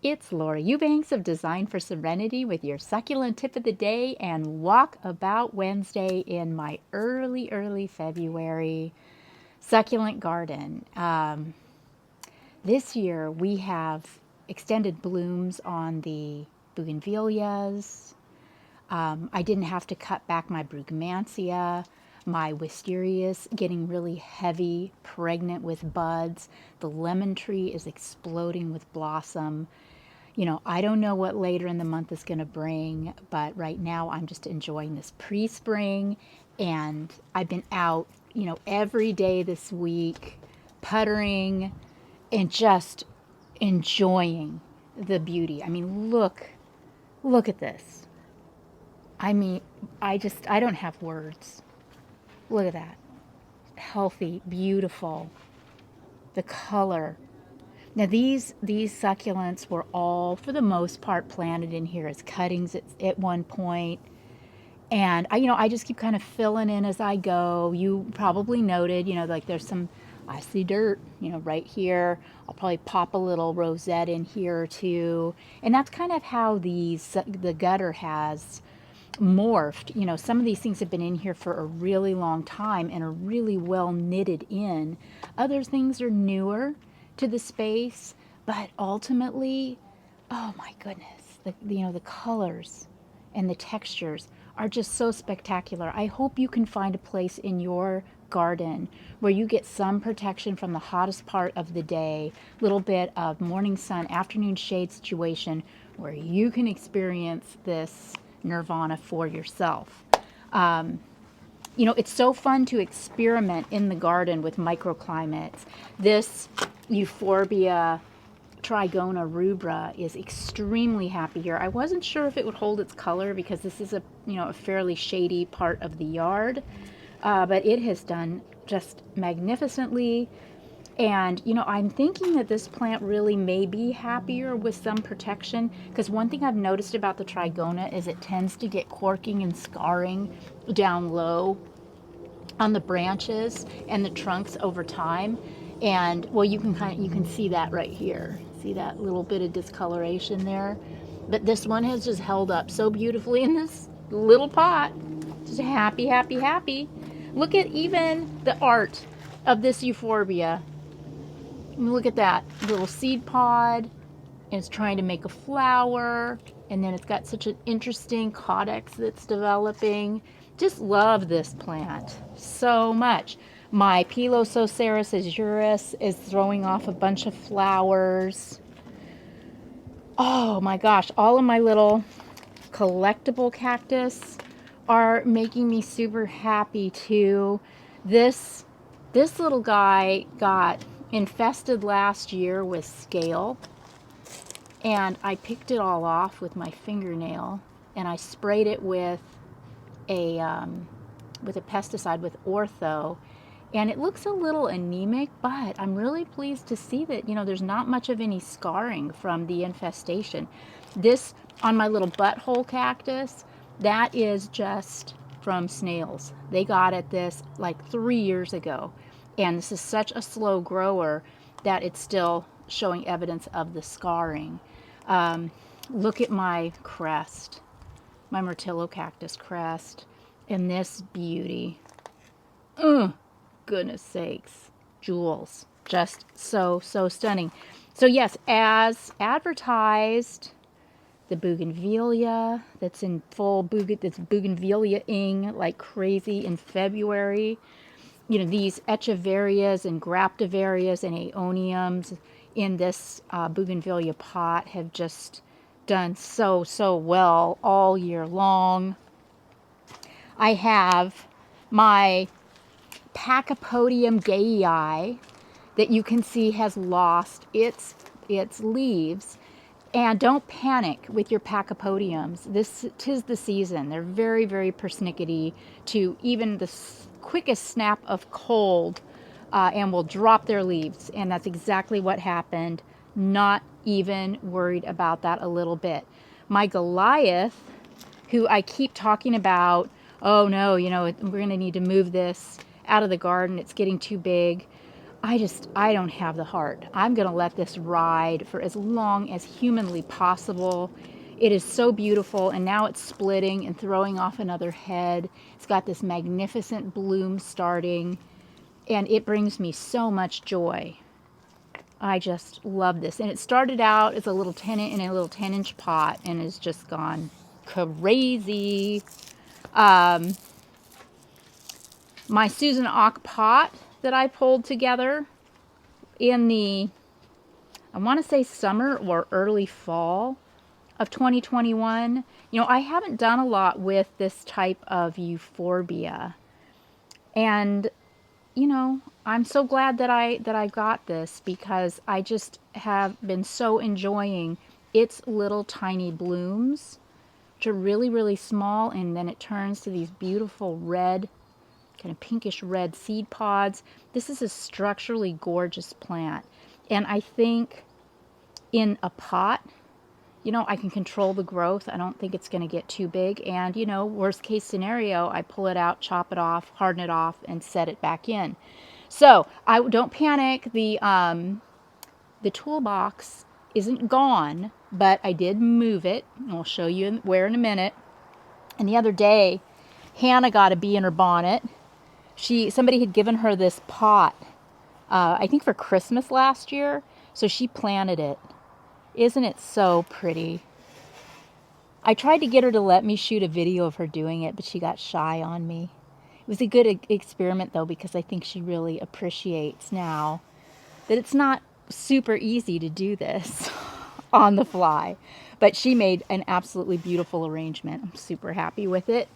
It's Laura Eubanks of Design for Serenity with your succulent tip of the day and Walkabout Wednesday in my early February succulent garden. This year we have extended blooms on the bougainvilleas. I didn't have to cut back my brugmansia. My wisteria's getting really heavy, pregnant with buds. The lemon tree is exploding with blossom. I don't know what later in the month is going to bring, but right now I'm just enjoying this pre-spring, and I've been out, every day this week, puttering and just enjoying the beauty. I mean, look at this. I mean, I don't have words. Look at that. Healthy, beautiful. The color. Now these succulents were all, for the most part, planted in here as cuttings at one point. And I just keep kind of filling in as I go. You probably noted, like there's some, I see dirt, right here. I'll probably pop a little rosette in here or two. And that's kind of how the gutter has morphed. Some of these things have been in here for a really long time and are really well knitted in. Other things are newer to the space, but ultimately, oh my goodness, the colors and the textures are just so spectacular. I hope you can find a place in your garden where you get some protection from the hottest part of the day, little bit of morning sun, afternoon shade situation where you can experience this nirvana for yourself. It's so fun to experiment in the garden with microclimates. This Euphorbia Trigona Rubra is extremely happy here. I wasn't sure if it would hold its color because this is a fairly shady part of the yard, but it has done just magnificently. And, I'm thinking that this plant really may be happier with some protection, because one thing I've noticed about the Trigona is it tends to get corking and scarring down low on the branches and the trunks over time. And, well, you can see that right here. See that little bit of discoloration there? But this one has just held up so beautifully in this little pot. Just happy, happy, happy. Look at even the art of this Euphorbia. Look at that little seed pod, and it's trying to make a flower, and then it's got such an interesting caudex that's developing. Just love this plant so much. My Pilosoceras azuris is throwing off a bunch of flowers. Oh my gosh, all of my little collectible cactus are making me super happy too. This little guy got infested last year with scale, and I picked it all off with my fingernail, and I sprayed it with a pesticide with ortho, and it looks a little anemic, but I'm really pleased to see that there's not much of any scarring from the infestation. This on my little butthole cactus, that is just from snails. They got at this like 3 years ago. And this is such a slow grower that it's still showing evidence of the scarring. Look at my crest, my myrtillo cactus crest, and this beauty. Goodness sakes, jewels. Just so stunning. So yes, as advertised, the bougainvillea that's in full that's bougainvillea-ing like crazy in February. These echeverias and graptivarias and aeoniums in this bougainvillea pot have just done so well all year long. I have my Pachypodium gayi that you can see has lost its leaves. And don't panic with your Pachypodiums. Tis the season. They're very, very persnickety to even the quickest snap of cold, and will drop their leaves. And that's exactly what happened. Not even worried about that a little bit. My Goliath, who I keep talking about, oh no, we're going to need to move this out of the garden. It's getting too big. I don't have the heart. I'm going to let this ride for as long as humanly possible. It is so beautiful, and now it's splitting and throwing off another head. It's got this magnificent bloom starting, and it brings me so much joy. I just love this. And it started out as a little 10-inch pot and has just gone crazy. My Susan Ock pot that I pulled together in the, I want to say summer or early fall of 2021. You know, I haven't done a lot with this type of Euphorbia. And, you know, I'm so glad that I got this, because I just have been so enjoying its little tiny blooms, which are really, really small, and then it turns to these beautiful red, kind of pinkish red seed pods. This is a structurally gorgeous plant. And I think in a pot, you know, I can control the growth. I don't think it's going to get too big. And, you know, worst case scenario, I pull it out, chop it off, harden it off, and set it back in. So I don't panic. The toolbox isn't gone, but I did move it. And I'll show you where in a minute. And the other day, Hannah got a bee in her bonnet. Somebody had given her this pot, I think for Christmas last year. So she planted it. Isn't it so pretty? I tried to get her to let me shoot a video of her doing it, but she got shy on me. It was a good experiment, though, because I think she really appreciates now that it's not super easy to do this on the fly. But she made an absolutely beautiful arrangement. I'm super happy with it.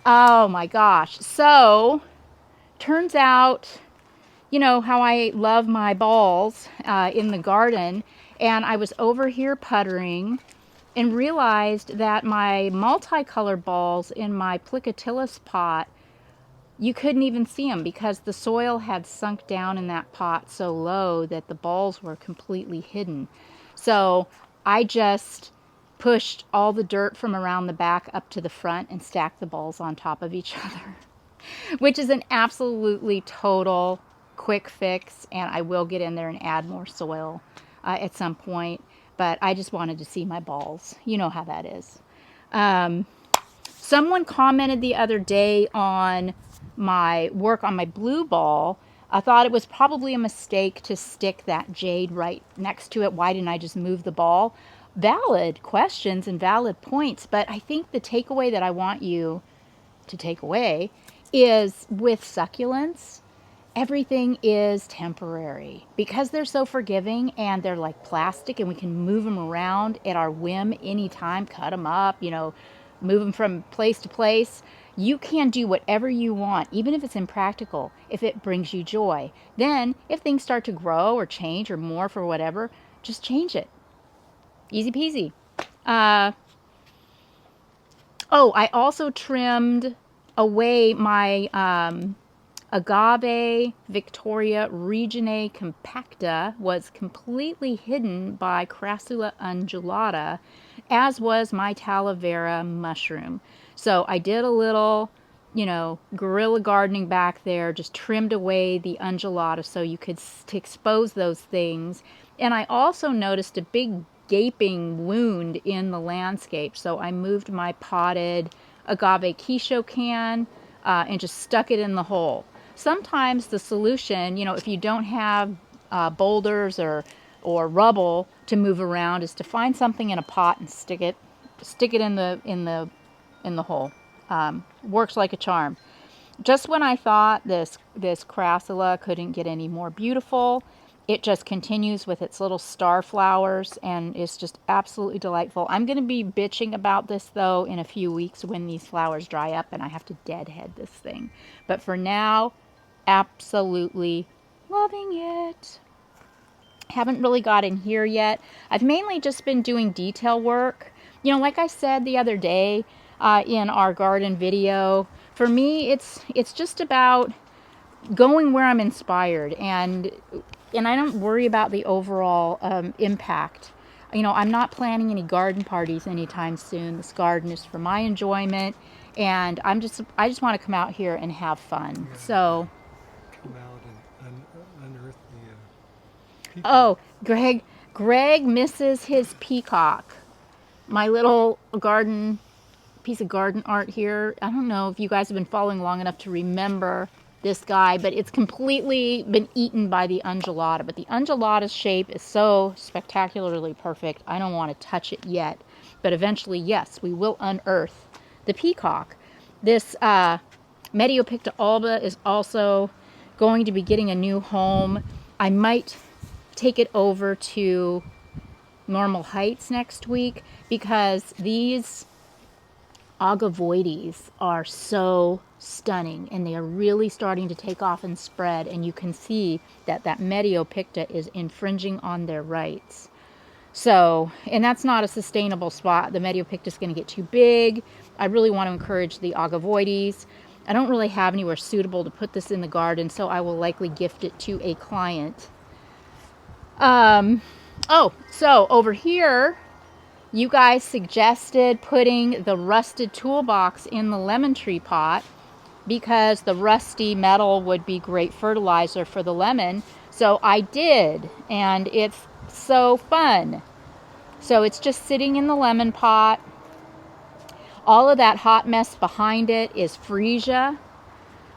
Oh my gosh. So, turns out, you know how I love my balls in the garden. And I was over here puttering and realized that my multicolored balls in my Plicatillus pot, you couldn't even see them because the soil had sunk down in that pot so low that the balls were completely hidden. So I just pushed all the dirt from around the back up to the front and stacked the balls on top of each other, which is an absolutely total quick fix, and I will get in there and add more soil at some point, but I just wanted to see my balls. You know how that is. Someone commented the other day on my work on my blue ball. I thought it was probably a mistake to stick that jade right next to it. Why didn't I just move the ball? Valid questions and valid points, but I think the takeaway that I want you to take away is with succulents, everything is temporary because they're so forgiving and they're like plastic and we can move them around at our whim anytime, cut them up, you know, move them from place to place. You can do whatever you want, even if it's impractical, if it brings you joy. Then if things start to grow or change or morph or whatever, just change it. Easy peasy. Oh, I also trimmed away my Agave Victoria Regionae compacta was completely hidden by Crassula undulata, as was my Talavera mushroom. So I did a little, you know, guerrilla gardening back there, just trimmed away the undulata so you could expose those things. And I also noticed a big gaping wound in the landscape. So I moved my potted Agave quiche can and just stuck it in the hole. Sometimes the solution, you know, if you don't have boulders or rubble to move around, is to find something in a pot and stick it in the hole. Works like a charm. Just when I thought this crassula couldn't get any more beautiful, it just continues with its little star flowers, and it's just absolutely delightful. I'm going to be bitching about this, though, in a few weeks when these flowers dry up and I have to deadhead this thing. But for now, absolutely loving it. Haven't really got in here yet. I've mainly just been doing detail work. You know, like I said the other day in our garden video, for me, it's just about going where I'm inspired, and I don't worry about the overall impact. You know, I'm not planning any garden parties anytime soon. This garden is for my enjoyment, and I just want to come out here and have fun. Yeah. So Come out and unearth Oh, Greg misses his peacock. My little piece of garden art here. I don't know if you guys have been following long enough to remember this guy, but it's completely been eaten by the undulata. But the undulata's shape is so spectacularly perfect, I don't want to touch it yet. But eventually, yes, we will unearth the peacock. This Mediopicta alba is also going to be getting a new home. I might take it over to Normal Heights next week because these agavoides are so stunning and they are really starting to take off and spread, and you can see that Mediopicta is infringing on their rights. So, and that's not a sustainable spot. The Mediopicta is going to get too big. I really want to encourage the agavoides. I don't really have anywhere suitable to put this in the garden, so I will likely gift it to a client. Oh, so over here, you guys suggested putting the rusted toolbox in the lemon tree pot because the rusty metal would be great fertilizer for the lemon. So I did, and it's so fun. So it's just sitting in the lemon pot. All of that hot mess behind it is freesia,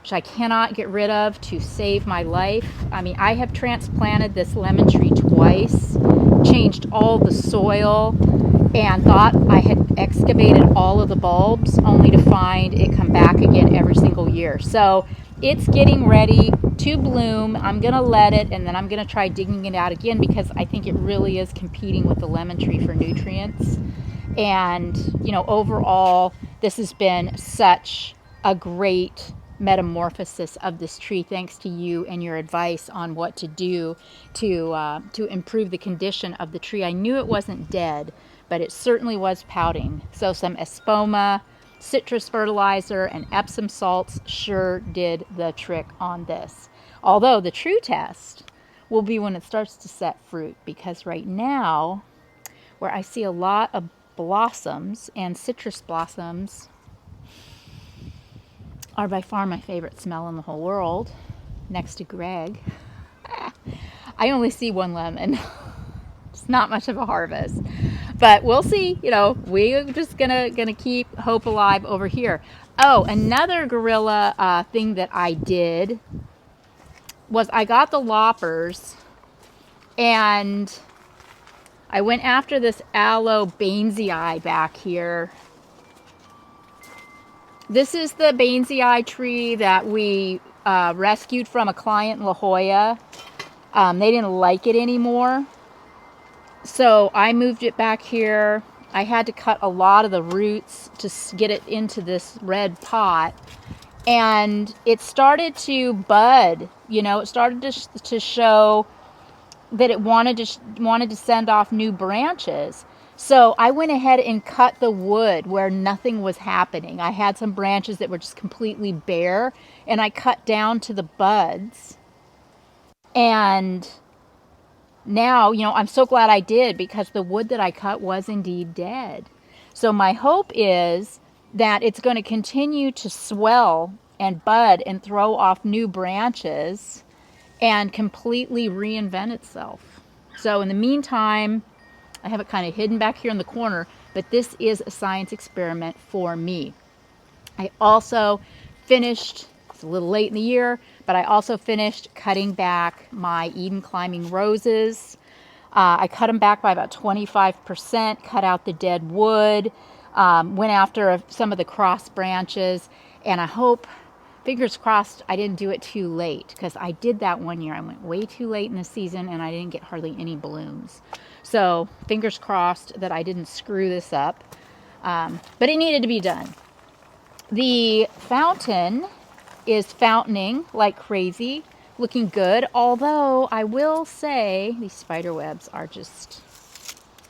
which I cannot get rid of to save my life. I mean, I have transplanted this lemon tree twice, changed all the soil, and thought I had excavated all of the bulbs, only to find it come back again every single year. So it's getting ready to bloom. I'm going to let it, and then I'm going to try digging it out again because I think it really is competing with the lemon tree for nutrients. And, you know, overall, this has been such a great metamorphosis of this tree thanks to you and your advice on what to do to improve the condition of the tree. I knew it wasn't dead, but it certainly was pouting. So some espoma, citrus fertilizer, and Epsom salts sure did the trick on this. Although the true test will be when it starts to set fruit, because right now, where I see a lot of blossoms, and citrus blossoms are by far my favorite smell in the whole world, next to Greg. I only see one lemon. It's not much of a harvest, but we'll see. You know, we're just gonna keep hope alive over here. Oh, another guerrilla thing that I did was I got the loppers and I went after this aloe Bainesii back here. This is the Bainesii tree that we rescued from a client in La Jolla. They didn't like it anymore, so I moved it back here. I had to cut a lot of the roots to get it into this red pot, and it started to bud. You know, it started to show that it wanted to send off new branches. So I went ahead and cut the wood where nothing was happening. I had some branches that were just completely bare, and I cut down to the buds. And now, you know, I'm so glad I did because the wood that I cut was indeed dead. So my hope is that it's going to continue to swell and bud and throw off new branches and completely reinvent itself. So in the meantime, I have it kind of hidden back here in the corner, but this is a science experiment for me. I also finished, it's a little late in the year, but I also finished cutting back my Eden climbing roses. I cut them back by about 25%, cut out the dead wood, went after some of the cross branches, and I hope, fingers crossed, I didn't do it too late, because I did that one year. I went way too late in the season and I didn't get hardly any blooms. So fingers crossed that I didn't screw this up, but it needed to be done. The fountain is fountaining like crazy, looking good, although I will say these spider webs are just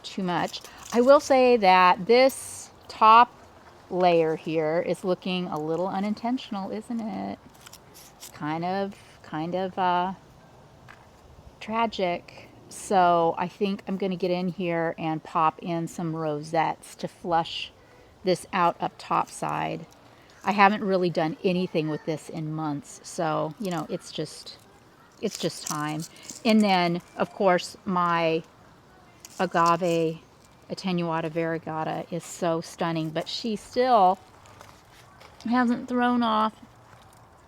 too much. I will say that this top layer here is looking a little unintentional, isn't it? Kind of tragic. So I think I'm going to get in here and pop in some rosettes to flush this out up top side. I haven't really done anything with this in months, so, you know, it's just it's just time. And then, of course, my Agave Attenuata Variegata is so stunning, but she still hasn't thrown off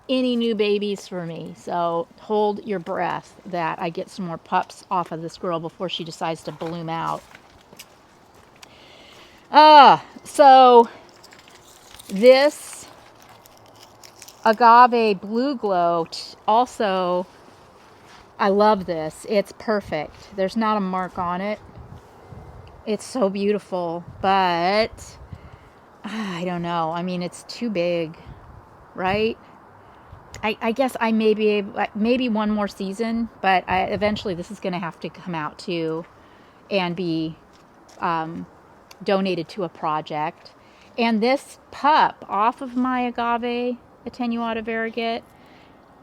any new babies for me. So hold your breath that I get some more pups off of this girl before she decides to bloom out. So this Agave Blue Glow also, I love this. It's perfect. There's not a mark on it. It's so beautiful, but I don't know. I mean, it's too big, right? I guess I may be able, maybe one more season, but eventually this is going to have to come out too and be donated to a project. And this pup off of my Agave Attenuata Variegate,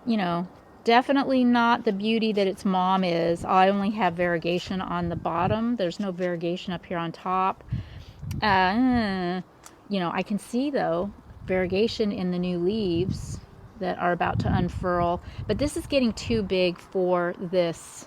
you know, definitely not the beauty that its mom is. I only have variegation on the bottom. There's no variegation up here on top. You know, I can see, though, variegation in the new leaves that are about to unfurl. But this is getting too big for this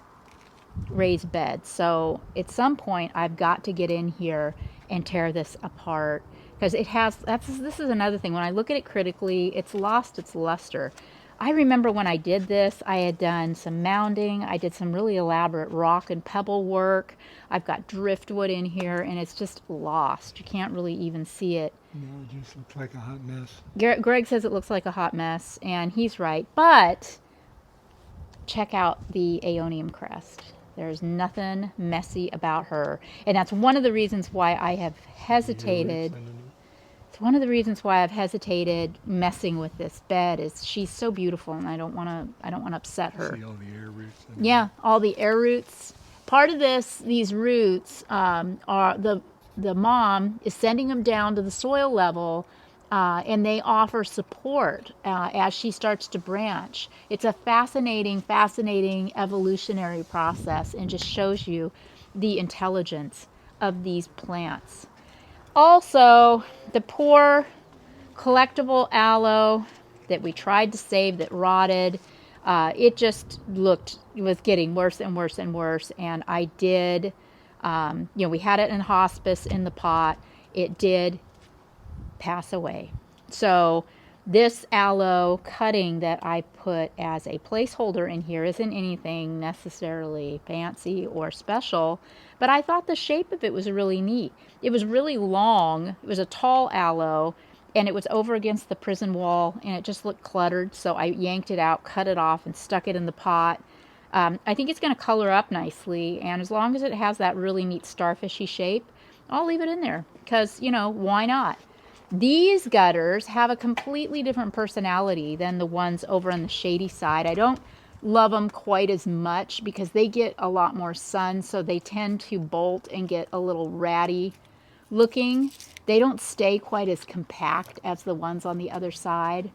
raised bed. So at some point, I've got to get in here and tear this apart. Because it has, this is another thing. When I look at it critically, it's lost its luster. I remember when I did this, I had done some mounding. I did some really elaborate rock and pebble work. I've got driftwood in here, and it's just lost. You can't really even see it. No, it just looks like a hot mess. Greg says it looks like a hot mess, and he's right. But check out the Aeonium crest. There's nothing messy about her. And that's one of the reasons why I have hesitated. It's one of the reasons why I've hesitated messing with this bed is she's so beautiful, and I don't want to upset her. See all the air roots. Yeah, all the air roots. Part of these roots are the mom is sending them down to the soil level, and they offer support as she starts to branch. It's a fascinating evolutionary process, and just shows you the intelligence of these plants. Also, the poor collectible aloe that we tried to save that rotted, it just was getting worse and worse and worse. And I did, you know, we had it in hospice in the pot. It did pass away. So this aloe cutting that I put as a placeholder in here isn't anything necessarily fancy or special, but I thought the shape of it was really neat. It was really long. It was a tall aloe, and it was over against the prison wall, and it just looked cluttered. So I yanked it out, cut it off, and stuck it in the pot. I think it's going to color up nicely, and as long as it has that really neat starfishy shape, I'll leave it in there because, you know, why not? These gutters have a completely different personality than the ones over on the shady side. I don't love them quite as much because they get a lot more sun, so they tend to bolt and get a little ratty looking. They don't stay quite as compact as the ones on the other side.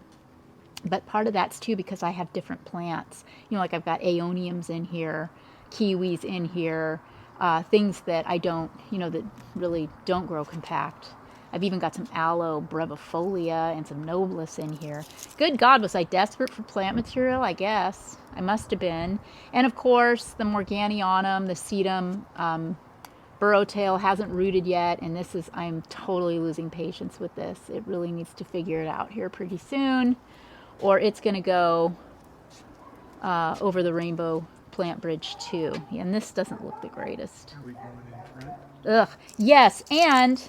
But part of that's too because I have different plants. You know, like I've got aeoniums in here, kiwis in here, things that I don't, you know, that really don't grow compact. I've even got some aloe brevifolia and some nobilis in here. Good God, was I desperate for plant material? I guess. I must have been. And of course, the Morganianum, the sedum, burrowtail hasn't rooted yet. And this is, I'm totally losing patience with this. It really needs to figure it out here pretty soon, or it's going to go over the rainbow plant bridge too. And this doesn't look the greatest. Are we going in front? Ugh. Yes, and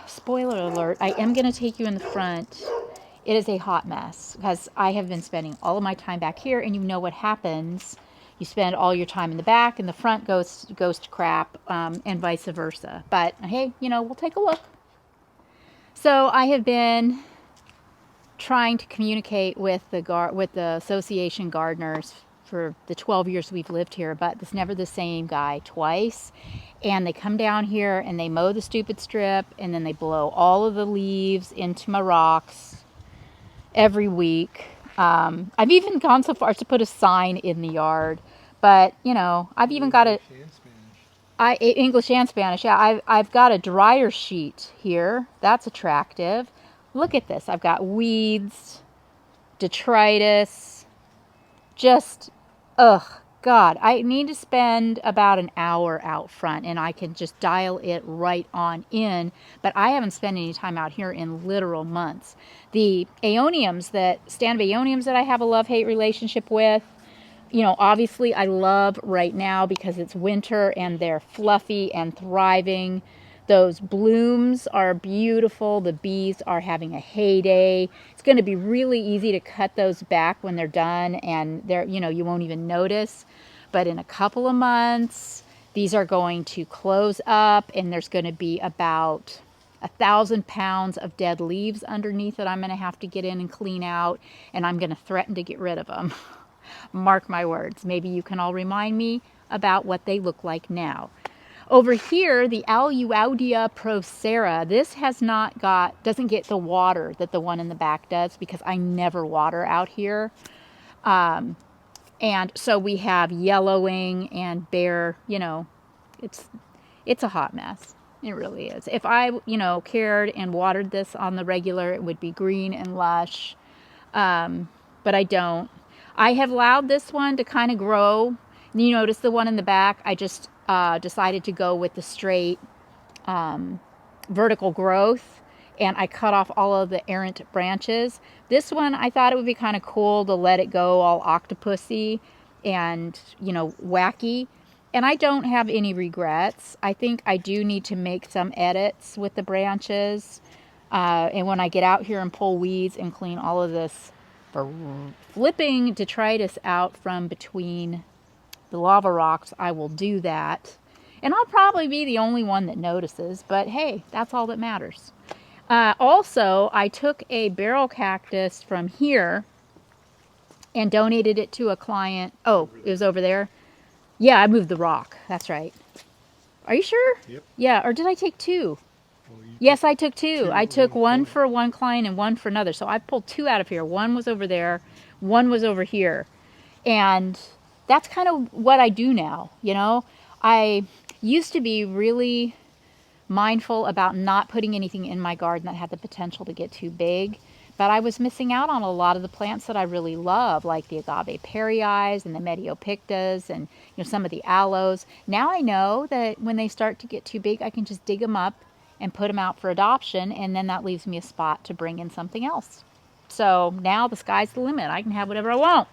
spoiler alert, I am going to take you in the front. It is a hot mess because I have been spending all of my time back here, and you know what happens. You spend all your time in the back, and the front goes to crap, and vice versa. But hey, you know, we'll take a look. So I have been trying to communicate with the association gardeners for the 12 years we've lived here, but it's never the same guy twice. And they come down here and they mow the stupid strip, and then they blow all of the leaves into my rocks every week. I've even gone so far as to put a sign in the yard, but you know, I've even got a English and Spanish. Yeah, I've got a dryer sheet here. That's attractive. Look at this. I've got weeds, detritus, just, ugh, God, I need to spend about an hour out front and I can just dial it right on in. But I haven't spent any time out here in literal months. The aeoniums, stand of aeoniums that I have a love-hate relationship with, you know, obviously I love right now because it's winter and they're fluffy and thriving. Those blooms are beautiful. The bees are having a heyday. It's going to be really easy to cut those back when they're done and they're, you know, you won't even notice. But in a couple of months, these are going to close up and there's going to be about 1,000 pounds of dead leaves underneath that I'm going to have to get in and clean out, and I'm going to threaten to get rid of them. Mark my words. Maybe you can all remind me about what they look like now. Over here, the Aleuaudia procera, this doesn't get the water that the one in the back does because I never water out here. And so we have yellowing and bare, you know, it's a hot mess. It really is. If I, you know, cared and watered this on the regular, it would be green and lush. But I don't. I have allowed this one to kind of grow. You notice the one in the back, I just decided to go with the straight vertical growth, and I cut off all of the errant branches. This one, I thought it would be kind of cool to let it go all octopusy and, you know, wacky. And I don't have any regrets. I think I do need to make some edits with the branches. And when I get out here and pull weeds and clean all of this flipping detritus out from between the lava rocks, I will do that. And I'll probably be the only one that notices, but hey, that's all that matters. Also, I took a barrel cactus from here and donated it to a client. Oh, it was over there? Yeah, I moved the rock. That's right. Are you sure? Yep. Yeah, or did I take two? Well, Yes, I took two. I took one for for one client and one for another. So I pulled two out of here. One was over there, one was over here. And that's kind of what I do now, you know? I used to be really mindful about not putting anything in my garden that had the potential to get too big. But I was missing out on a lot of the plants that I really love, like the Agave perii and the Mediopictas and, you know, some of the aloes. Now I know that when they start to get too big, I can just dig them up and put them out for adoption, and then that leaves me a spot to bring in something else. So now the sky's the limit. I can have whatever I want.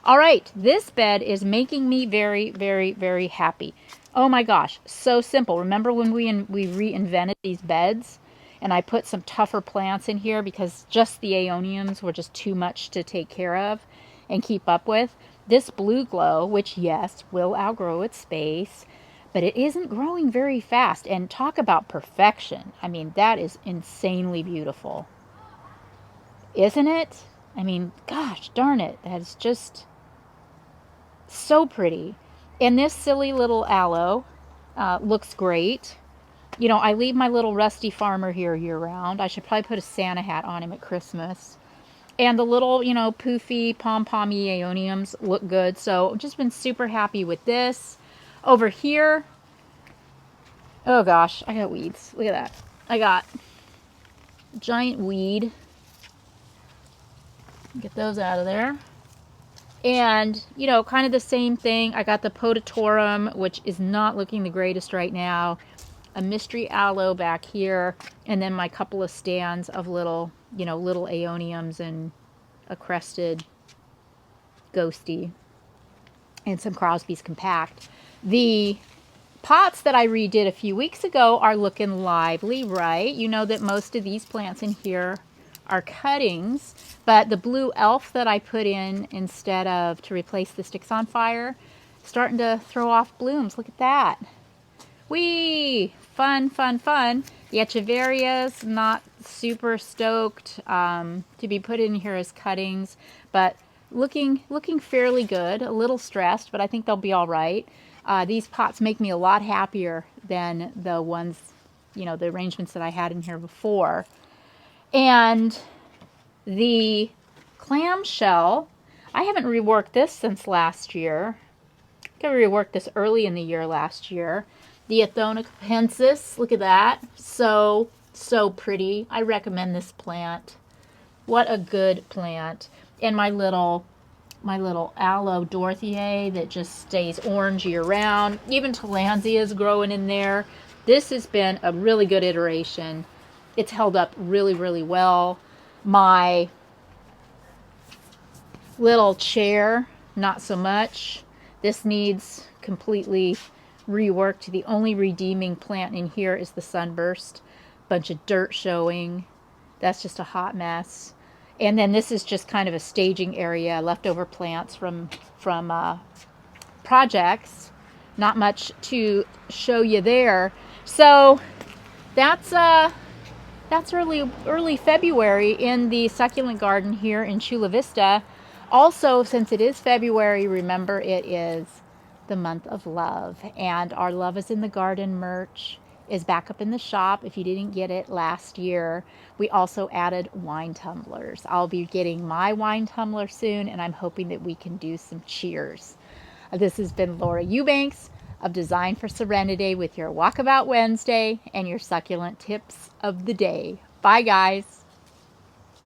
All right, this bed is making me very, very, very happy. Oh my gosh, so simple. Remember when we reinvented these beds and I put some tougher plants in here because just the aeoniums were just too much to take care of and keep up with? This blue glow, which yes, will outgrow its space, but it isn't growing very fast. And talk about perfection. I mean, that is insanely beautiful. Isn't it? I mean, gosh darn it. That is just so pretty. And this silly little aloe looks great. You know, I leave my little rusty farmer here year round. I should probably put a Santa hat on him at Christmas. And the little, you know, poofy pom-pommy aeoniums look good. So I've just been super happy with this. Over here, oh gosh, I got weeds. Look at that. I got a giant weed. Get those out of there. And, you know, kind of the same thing. I got the Potatorum, which is not looking the greatest right now. A mystery aloe back here. And then my couple of stands of little, you know, little aeoniums and a crested ghosty. And some Crosby's compact. The pots that I redid a few weeks ago are looking lively, right? You know that most of these plants in here are cuttings, but the blue elf that I put in instead of to replace the sticks on fire, starting to throw off blooms. Look at that. Whee! Fun, fun, fun. The Echeverias, not super stoked to be put in here as cuttings, but looking fairly good. A little stressed, but I think they'll be all right. These pots make me a lot happier than the ones, you know, the arrangements that I had in here before. And the clamshell, I haven't reworked this since last year. I think I reworked this early in the year last year. The Attenuata, look at that. So, so pretty. I recommend this plant. What a good plant. And my little my little aloe Dorothiae that just stays orange year round. Even Tillandsia is growing in there. This has been a really good iteration. It's held up really, really well. My little chair, not so much. This needs completely reworked. The only redeeming plant in here is the sunburst. Bunch of dirt showing. That's just a hot mess. And then this is just kind of a staging area, leftover plants from projects. Not much to show you there. So that's early February in the succulent garden here in Chula Vista. Also, since it is February, remember it is the month of love, and our Love is in the Garden merch is back up in the shop if you didn't get it last year. We also added wine tumblers. I'll be getting my wine tumbler soon, and I'm hoping that we can do some cheers. This has been Laura Eubanks of Design for Serenity with your Walkabout Wednesday and your succulent tips of the day. Bye, guys.